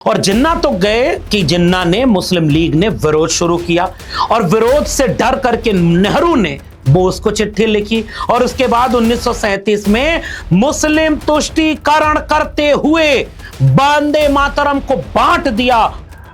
और जिन्ना तो गए कि जिन्ना ने मुस्लिम लीग ने विरोध शुरू किया और विरोध से डर करके नेहरू ने बोस को चिट्ठी लिखी और उसके बाद 1937 में मुस्लिम तुष्टीकरण करते हुए वंदे मातरम को बांट दिया।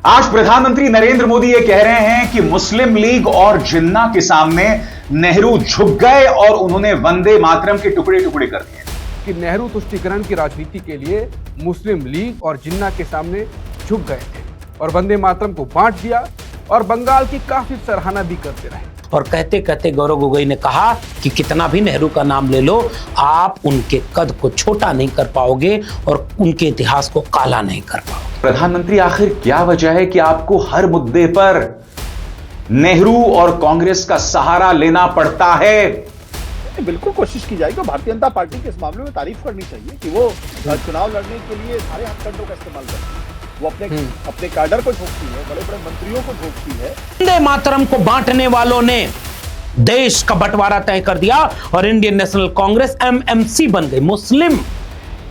आज प्रधानमंत्री नरेंद्र मोदी ये कह रहे हैं कि मुस्लिम लीग और जिन्ना के सामने नेहरू झुक गए और उन्होंने वंदे मातरम के टुकड़े टुकड़े कर दिए कि नेहरू तुष्टीकरण की राजनीति के लिए मुस्लिम लीग और जिन्ना के सामने झुक गए थे और वंदे मातरम को बांट दिया और बंगाल की काफी सराहना भी करते रहे। और कहते कहते गौरव गोगोई ने कहा कि कितना भी नेहरू का नाम ले लो, आप उनके कद को छोटा नहीं कर पाओगे और उनके इतिहास को काला नहीं कर पाओगे। प्रधानमंत्री, आखिर क्या वजह है कि आपको हर मुद्दे पर नेहरू और कांग्रेस का सहारा लेना पड़ता है? बिल्कुल कोशिश की जाएगी। भारतीय जनता पार्टी के इस मामले में तारीफ करनी चाहिए कि वो चुनाव लड़ने के लिए सारे हथकंडों का इस्तेमाल करती है। वो अपने कैडर को झोंकती है, बड़े बड़े मंत्रियों को झोंकती है। वंदे मातरम को बांटने वालों ने देश का बंटवारा तय कर दिया और इंडियन नेशनल कांग्रेस एमएमसी बन गई मुस्लिम।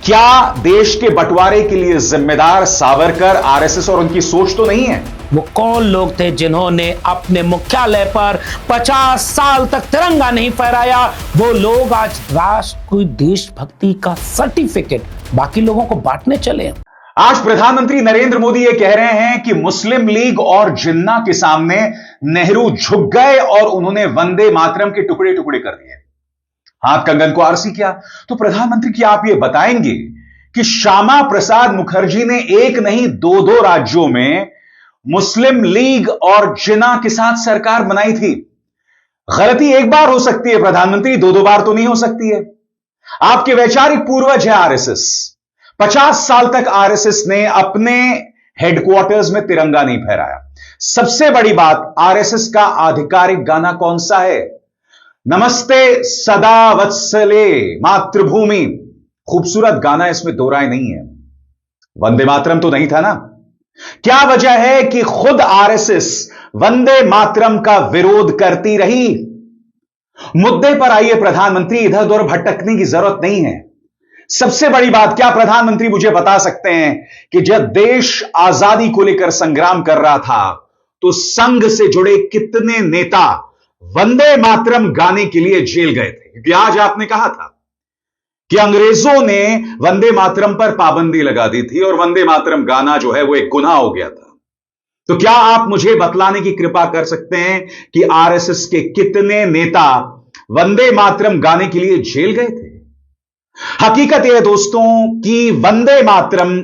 क्या देश के बंटवारे के लिए जिम्मेदार सावरकर, आरएसएस और उनकी सोच तो नहीं है? वो कौन लोग थे जिन्होंने अपने मुख्यालय पर 50 साल तक तिरंगा नहीं फहराया? वो लोग आज राष्ट्र की देशभक्ति का सर्टिफिकेट बाकी लोगों को बांटने चले। आज प्रधानमंत्री नरेंद्र मोदी ये कह रहे हैं कि मुस्लिम लीग और जिन्ना के सामने नेहरू झुक गए और उन्होंने वंदे मातरम के टुकड़े टुकड़े कर दिए, हाथ कंगन को आरसी किया। तो प्रधानमंत्री, क्या आप ये बताएंगे कि श्यामा प्रसाद मुखर्जी ने एक नहीं दो राज्यों में मुस्लिम लीग और जिन्ना के साथ सरकार बनाई थी? गलती एक बार हो सकती है प्रधानमंत्री, दो बार तो नहीं हो सकती है। आपके वैचारिक पूर्वज है आरएसएस। 50 साल तक आरएसएस ने अपने हेडक्वार्टर्स में तिरंगा नहीं फहराया। सबसे बड़ी बात, आरएसएस का आधिकारिक गाना कौन सा है? नमस्ते सदा वत्सले मातृभूमि। खूबसूरत गाना, इसमें दो राय नहीं है। वंदे मातरम तो नहीं था ना? क्या वजह है कि खुद आरएसएस वंदे मातरम का विरोध करती रही? मुद्दे पर आइए प्रधानमंत्री, इधर उधर भटकने की जरूरत नहीं है। सबसे बड़ी बात, क्या प्रधानमंत्री मुझे बता सकते हैं कि जब देश आजादी को लेकर संग्राम कर रहा था तो संघ से जुड़े कितने नेता वंदे मातरम गाने के लिए जेल गए थे? क्योंकि आज आपने कहा था कि अंग्रेजों ने वंदे मातरम पर पाबंदी लगा दी थी और वंदे मातरम गाना जो है वो एक गुनाह हो गया था। तो क्या आप मुझे बतलाने की कृपा कर सकते हैं कि आरएसएस के कितने नेता वंदे मातरम गाने के लिए जेल गए थे? हकीकत यह है दोस्तों कि वंदे मातरम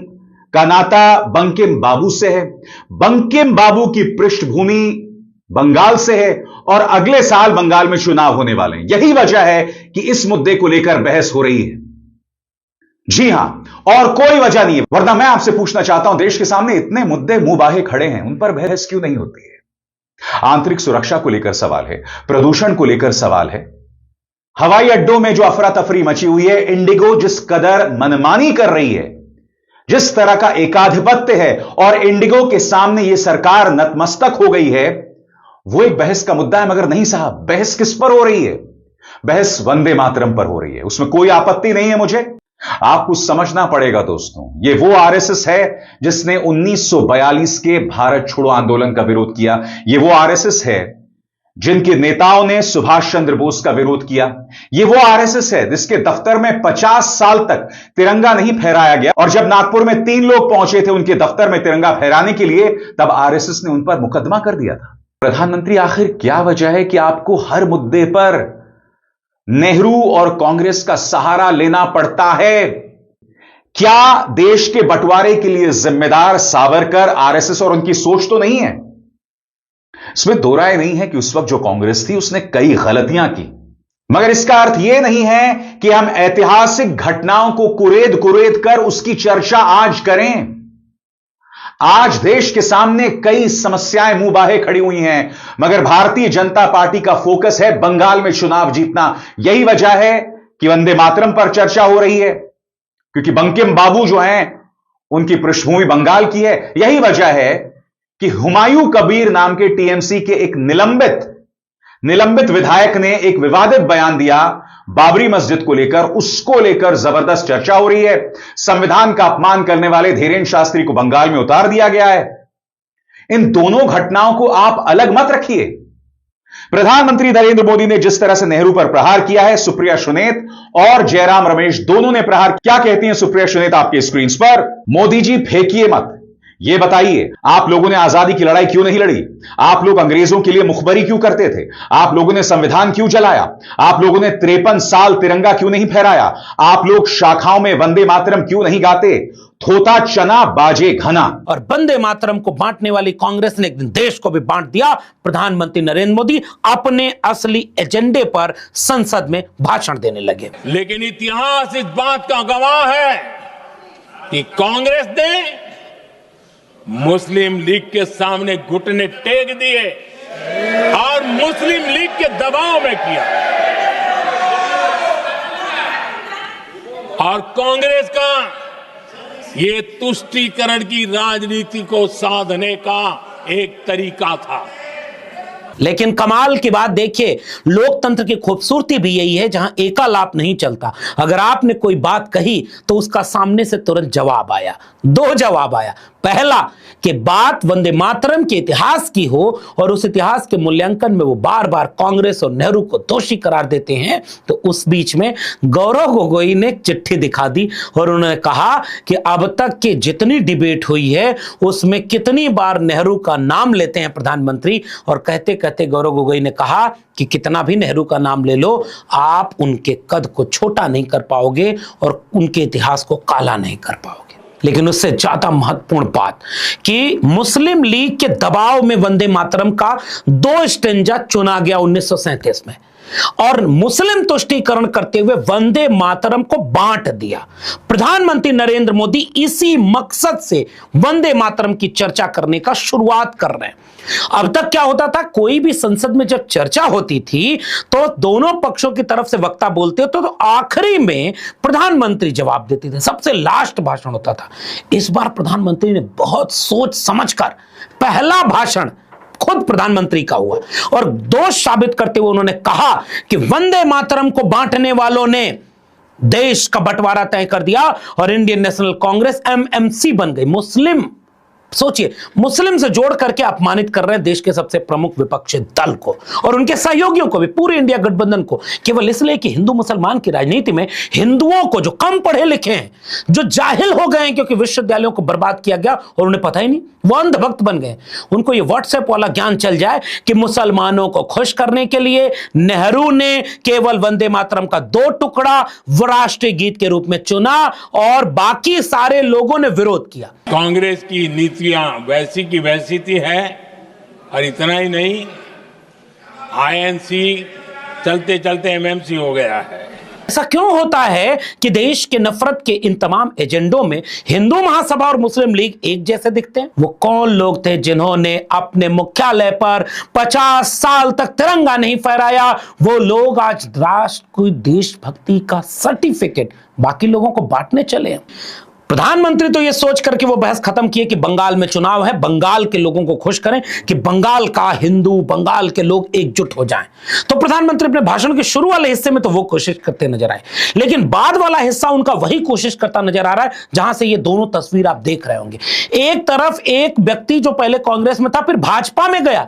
का नाता बंकिम बाबू से है। बंकिम बाबू की पृष्ठभूमि बंगाल से है और अगले साल बंगाल में चुनाव होने वाले हैं। यही वजह है कि इस मुद्दे को लेकर बहस हो रही है। जी हां, और कोई वजह नहीं है। वरना मैं आपसे पूछना चाहता हूं, देश के सामने इतने मुद्दे मुंह बाहे खड़े हैं, उन पर बहस क्यों नहीं होती है? आंतरिक सुरक्षा को लेकर सवाल है, प्रदूषण को लेकर सवाल है, हवाई अड्डों में जो अफरा तफरी मची हुई है, इंडिगो जिस कदर मनमानी कर रही है, जिस तरह का एकाधिपत्य है और इंडिगो के सामने यह सरकार नतमस्तक हो गई है, वो एक बहस का मुद्दा है। मगर नहीं साहब, बहस किस पर हो रही है? बहस वंदे मातरम पर हो रही है। उसमें कोई आपत्ति नहीं है मुझे। आपको समझना पड़ेगा दोस्तों, ये वो आरएसएस है जिसने 1942 के भारत छोड़ो आंदोलन का विरोध किया। ये वो आरएसएस है जिनके नेताओं ने सुभाष चंद्र बोस का विरोध किया। ये वो आरएसएस है जिसके दफ्तर में 50 साल तक तिरंगा नहीं फहराया गया और जब नागपुर में 3 लोग पहुंचे थे उनके दफ्तर में तिरंगा फहराने के लिए, तब आरएसएस ने उन पर मुकदमा कर दिया था। प्रधानमंत्री, आखिर क्या वजह है कि आपको हर मुद्दे पर नेहरू और कांग्रेस का सहारा लेना पड़ता है? क्या देश के बंटवारे के लिए जिम्मेदार सावरकर, आरएसएस और उनकी सोच तो नहीं है? इसमें दो राय नहीं है कि उस वक्त जो कांग्रेस थी उसने कई गलतियां की, मगर इसका अर्थ यह नहीं है कि हम ऐतिहासिक घटनाओं को कुरेद कुरेद कर उसकी चर्चा आज करें। आज देश के सामने कई समस्याएं मुंह बाहे खड़ी हुई हैं, मगर भारतीय जनता पार्टी का फोकस है बंगाल में चुनाव जीतना। यही वजह है कि वंदे मातरम पर चर्चा हो रही है, क्योंकि बंकिम बाबू जो हैं उनकी पृष्ठभूमि बंगाल की है। यही वजह है कि हुमायूं कबीर नाम के टीएमसी के एक निलंबित विधायक ने एक विवादित बयान दिया। बाबरी मस्जिद को लेकर, उसको लेकर जबरदस्त चर्चा हो रही है। संविधान का अपमान करने वाले धीरेन्द्र शास्त्री को बंगाल में उतार दिया गया है। इन दोनों घटनाओं को आप अलग मत रखिए। प्रधानमंत्री नरेंद्र मोदी ने जिस तरह से नेहरू पर प्रहार किया है, सुप्रिया सुनेत और जयराम रमेश दोनों ने प्रहार, क्या कहती हैं सुप्रिया सुनेत आपके स्क्रीन पर? मोदी जी फेंकिए मत, यह बताइए आप लोगों ने आजादी की लड़ाई क्यों नहीं लड़ी? आप लोग अंग्रेजों के लिए मुखबरी क्यों करते थे? आप लोगों ने संविधान क्यों जलाया? आप लोगों ने 53 साल तिरंगा क्यों नहीं फहराया? आप लोग शाखाओं में वंदे मातरम क्यों नहीं गाते? थोता चना बाजे घना। और वंदे मातरम को बांटने वाली कांग्रेस ने एक दिन देश को भी बांट दिया। प्रधानमंत्री नरेंद्र मोदी अपने असली एजेंडे पर संसद में भाषण देने लगे। लेकिन इतिहास इस बात का गवाह है कि कांग्रेस ने मुस्लिम लीग के सामने घुटने टेक दिए और मुस्लिम लीग के दबाव में किया। और कांग्रेस का ये तुष्टीकरण की राजनीति को साधने का एक तरीका था। लेकिन कमाल की बात देखिए, लोकतंत्र की खूबसूरती भी यही है जहां एकालाप नहीं चलता। अगर आपने कोई बात कही तो उसका सामने से तुरंत जवाब आया, दो जवाब आया। पहला कि बात वंदे मातरम के इतिहास की हो और उस इतिहास के मूल्यांकन में वो बार बार कांग्रेस और नेहरू को दोषी करार देते हैं, तो उस बीच में गौरव गोगोई ने एक चिट्ठी दिखा दी और उन्होंने कहा कि अब तक की जितनी डिबेट हुई है उसमें कितनी बार नेहरू का नाम लेते हैं प्रधानमंत्री, और कहते कहते गौरव गोगोई ने कहा कि कितना भी नेहरू का नाम ले लो, आप उनके कद को छोटा नहीं कर पाओगे और उनके इतिहास को काला नहीं कर पाओगे। लेकिन उससे ज्यादा महत्वपूर्ण बात कि मुस्लिम लीग के दबाव में वंदे मातरम का 2 स्टेंजा चुना गया 1937 में और मुस्लिम तुष्टीकरण करते हुए वंदे मातरम को बांट दिया। प्रधानमंत्री नरेंद्र मोदी इसी मकसद से वंदे मातरम की चर्चा करने का शुरुआत कर रहे हैं। अब तक क्या होता था, कोई भी संसद में जब चर्चा होती थी तो दोनों पक्षों की तरफ से वक्ता बोलते तो आखिरी में प्रधानमंत्री जवाब देते थे, सबसे लास्ट भाषण होता था। इस बार प्रधानमंत्री ने बहुत सोच समझकर पहला भाषण खुद प्रधानमंत्री का हुआ और दोष साबित करते हुए उन्होंने कहा कि वंदे मातरम को बांटने वालों ने देश का बंटवारा तय कर दिया और इंडियन नेशनल कांग्रेस एमएमसी बन गई। मुस्लिम, सोचिए, मुस्लिम से जोड़ करके अपमानित कर रहे हैं देश के सबसे प्रमुख विपक्षी दल को और उनके सहयोगियों को भी, पूरे इंडिया गठबंधन को, केवल इसलिए कि हिंदू मुसलमान की राजनीति में हिंदुओं को, जो कम पढ़े लिखे हैं, जो जाहिल हो गए हैं क्योंकि विश्वविद्यालयों को बर्बाद किया गया और उन्हें पता ही नहीं, वो अंधभक्त बन गए, उनको ये व्हाट्सएप वाला ज्ञान चल जाए कि मुसलमानों को खुश करने के लिए नेहरू ने केवल वंदे मातरम का 2 टुकड़ा राष्ट्रीय गीत के रूप में चुना और बाकी सारे लोगों ने विरोध किया। कांग्रेस की नीतियां वैसी की वैसी थी है, और इतना ही नहीं, आईएनसी चलते चलते एमएमसी हो गया है। ऐसा क्यों होता है कि देश के नफरत के इन तमाम एजेंडों में हिंदू महासभा और मुस्लिम लीग एक जैसे दिखते हैं? वो कौन लोग थे जिन्होंने अपने मुख्यालय पर 50 साल तक तिरंगा नहीं फहराया? वो लोग आज राष्ट्र को देशभक्ति का सर्टिफिकेट बाकी लोगों को बांटने चले हैं। प्रधानमंत्री तो ये सोच करके वो बहस खत्म किए कि बंगाल में चुनाव है, बंगाल के लोगों को खुश करें कि बंगाल का हिंदू, बंगाल के लोग एकजुट हो जाएं। तो प्रधानमंत्री अपने भाषण के शुरू वाले हिस्से में तो वो कोशिश करते नजर आए, लेकिन बाद वाला हिस्सा उनका वही कोशिश करता नजर आ रहा है जहां से ये दोनों तस्वीर आप देख रहे होंगे। एक तरफ एक व्यक्ति जो पहले कांग्रेस में था, फिर भाजपा में गया,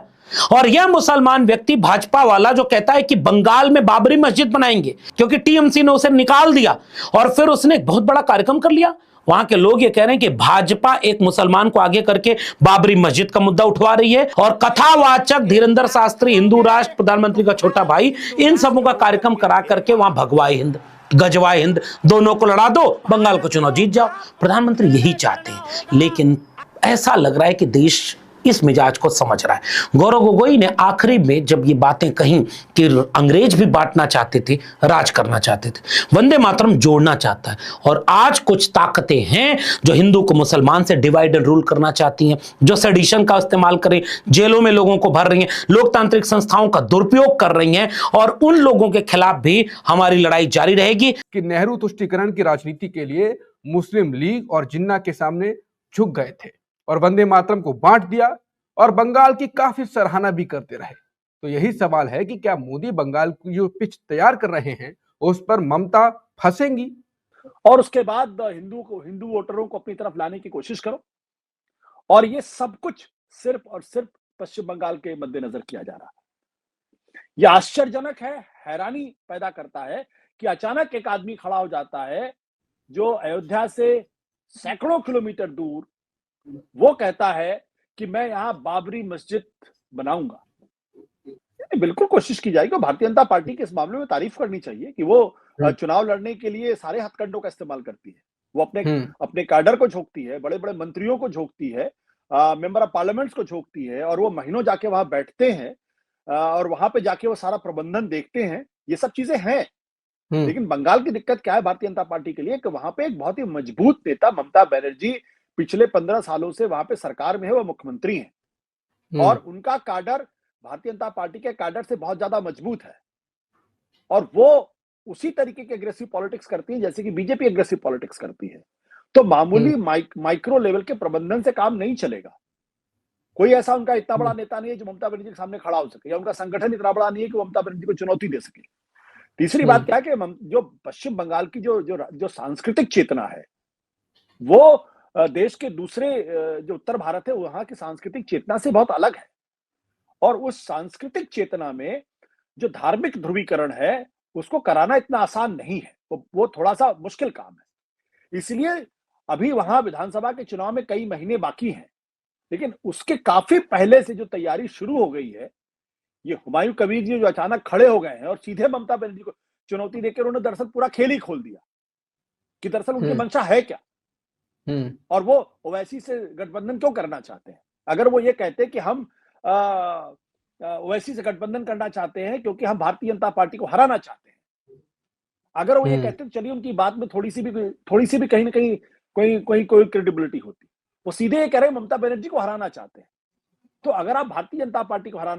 और यह मुसलमान व्यक्ति भाजपा वाला जो कहता है कि बंगाल में बाबरी मस्जिद बनाएंगे क्योंकि टीएमसी ने उसे निकाल दिया, और फिर उसने एक बहुत बड़ा कार्यक्रम कर लिया। वहां के लोग ये कह रहे हैं कि भाजपा एक मुसलमान को आगे करके बाबरी मस्जिद का मुद्दा उठवा रही है, और कथावाचक धीरेन्द्र शास्त्री, हिंदू राष्ट्र, प्रधानमंत्री का छोटा भाई, इन सबों का कार्यक्रम करा करके वहां भगवाए हिंद, गजवाए हिंद, दोनों को लड़ा दो, बंगाल को चुनाव जीत जाओ। प्रधानमंत्री यही चाहते हैं, लेकिन ऐसा लग रहा है कि देश इस मिजाज को समझ रहा है। गौरव गोगोई ने आखिरी में जब ये बातें कहीं कि अंग्रेज भी बांटना चाहते थे, राज करना चाहते थे, वंदे मातरम जोड़ना चाहता है, और आज कुछ ताकतें हैं जो हिंदू को मुसलमान से डिवाइड एंड रूल करना चाहती हैं, जो सेडिशन का इस्तेमाल करें, जेलों में लोगों को भर रही हैं, लोकतांत्रिक संस्थाओं का दुरुपयोग कर रही हैं, और उन लोगों के खिलाफ भी हमारी लड़ाई जारी रहेगी। कि नेहरू तुष्टीकरण की राजनीति के लिए मुस्लिम लीग और जिन्ना के सामने झुक गए थे और वंदे मातरम को बांट दिया और बंगाल की काफी सराहना भी करते रहे। तो यही सवाल है कि क्या मोदी बंगाल की जो पिच तैयार कर रहे हैं उस पर ममता फंसेंगी। और उसके बाद हिंदू वोटरों को अपनी तरफ लाने की कोशिश करो। और ये सब कुछ सिर्फ और सिर्फ पश्चिम बंगाल के मद्देनजर किया जा रहा है। यह आश्चर्यजनक है, हैरानी पैदा करता है कि अचानक एक आदमी खड़ा हो जाता है जो अयोध्या से सैकड़ों किलोमीटर दूर, वो कहता है कि मैं यहां बाबरी मस्जिद बनाऊंगा। बिल्कुल कोशिश की जाएगी। भारतीय जनता पार्टी के इस मामले में तारीफ करनी चाहिए कि वो चुनाव लड़ने के लिए सारे हथकंडों का इस्तेमाल करती है। वो अपने कैडर को झोंकती है, बड़े बड़े मंत्रियों को झोंकती है, मेंबर ऑफ पार्लियामेंट्स को झोंकती है, और वो महीनों जाके वहां बैठते हैं और वहां पे जाके वो सारा प्रबंधन देखते हैं। ये सब चीजें हैं। लेकिन बंगाल की दिक्कत क्या है भारतीय जनता पार्टी के लिए कि वहां पे एक बहुत ही मजबूत नेता ममता बनर्जी पिछले 15 सालों से वहां पे सरकार में है, वो मुख्यमंत्री हैं और उनका कैडर भारतीय जनता पार्टी के कैडर से बहुत ज्यादा मजबूत है और वो उसी तरीके की एग्रेसिव पॉलिटिक्स करती है जैसे कि बीजेपी एग्रेसिव पॉलिटिक्स करती है। तो मामूली माइक्रो लेवल के प्रबंधन से काम नहीं चलेगा। कोई ऐसा उनका इतना बड़ा नेता नहीं है जो ममता बनर्जी के सामने खड़ा हो सके, या उनका संगठन इतना बड़ा नहीं है कि वो ममता बनर्जी को चुनौती दे सके। तीसरी बात क्या है कि जो पश्चिम बंगाल की जो सांस्कृतिक चेतना है, वो देश के दूसरे जो उत्तर भारत है वहां की सांस्कृतिक चेतना से बहुत अलग है। और उस सांस्कृतिक चेतना में जो धार्मिक ध्रुवीकरण है उसको कराना इतना आसान नहीं है, वो थोड़ा सा मुश्किल काम है। इसलिए अभी वहां विधानसभा के चुनाव में कई महीने बाकी हैं, लेकिन उसके काफी पहले से जो तैयारी शुरू हो गई है, ये हुमायूं कबीर जी जो अचानक खड़े हो गए हैं और सीधे ममता बनर्जी को चुनौती देकर उन्होंने दरअसल पूरा खेल ही खोल दिया कि दरअसल उनकी मंशा है क्या और वो ओवैसी से गठबंधन क्यों करना चाहते हैं। अगर वो ये कहते कि हम ओवैसी से गठबंधन करना चाहते हैं क्योंकि हम भारतीय जनता पार्टी को हराना चाहते हैं, अगर वो ये कहते तो चलिए उनकी बात में थोड़ी सी भी कहीं ना कहीं कोई क्रेडिबिलिटी होती। वो सीधे ये कह रहे हैं ममता बनर्जी को हराना चाहते हैं। तो अगर आप भारतीय जनता पार्टी को हराना